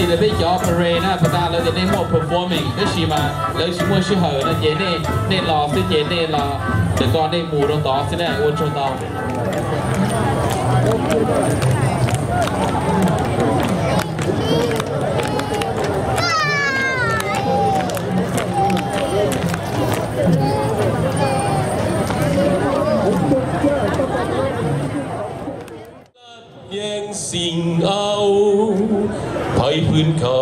là biết gió parade na, bắt đầu là để một performing, cái gì mà lấy chỉ mua chỉ hở là dễ nên lò sẽ dễ nên là để con nên mù đâu đó sẽ là ôn cho tao. Yang sing ao ภัยพื้นเขา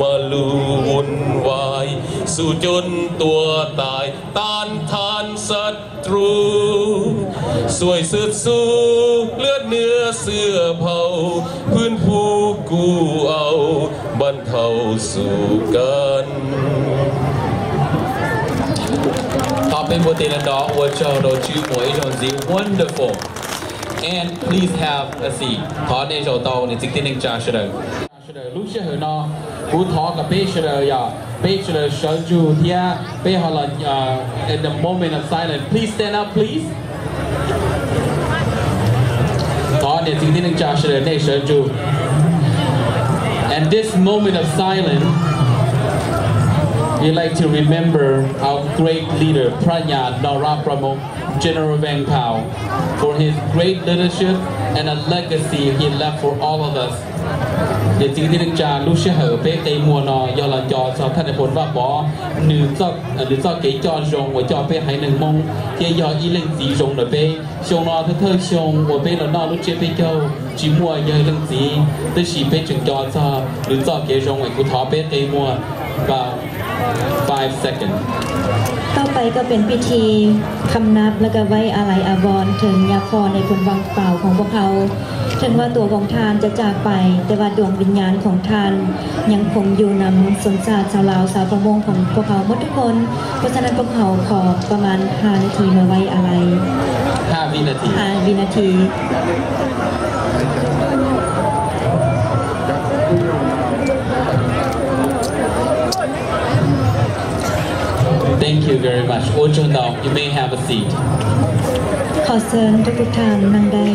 มาลูวุ่นวายสู้จนตัวตายต้านทานศัตรูสวยสุดสู้เลือดเนื้อเสื้อเผาพื้นผู้กู้เอาบรรเทาสู่กัน Topping with the dog was shown to two more wonderful. And please have a seat. Thọ nên rồi tàu nên chính tin cha sẽ được. Lúc sẽ hồi nó, cú thọ cả bé sẽ được ya, bé sẽ được sơn chu thia, bé họ là in the moment of silence. Please stand up, please. Thọ nên chính tin cha sẽ được nên sơn chu. And this moment of silence, we like to remember our great leader Pranya Narapramo, General Vang Pao, for his great leadership and a legacy he left for all of us. Để chính thức cha lúc sẽ hở bé cây mùa nọ do là choท่านในผลว่าbỏ nữ cho cái cho rong và cho bé hãy nâng mong thì do ý linh gì rong rồi bé rong nọ thơ rong và bé nó nọ lúc chế bé châu chỉ mua giờ linh gì tới chỉ bé chừng cho nữ cho cái rong và cụ thọ bé cây mùa và 5 seconds ต่อไปก็เป็นพิธีคำนับและก็ไว้อาลัยอาวรณ์ถึงยาคอในผลวังเปล่าของพวกเขาถึงว่าตัวของทานจะจากไปแต่ว่าดวงวิญญาณของทานยังคงอยู่นำสนชาติชาวลาวสาวประมงของพวกเขาหมดทุกคนเพราะฉะนั้นพวกเขาขอประมาณ5 นาทีมาไว้อาลัย5 วินาที 5 วินาที Thank you very much. You may have a seat. ขอเชิญทุกท่านนั่งได้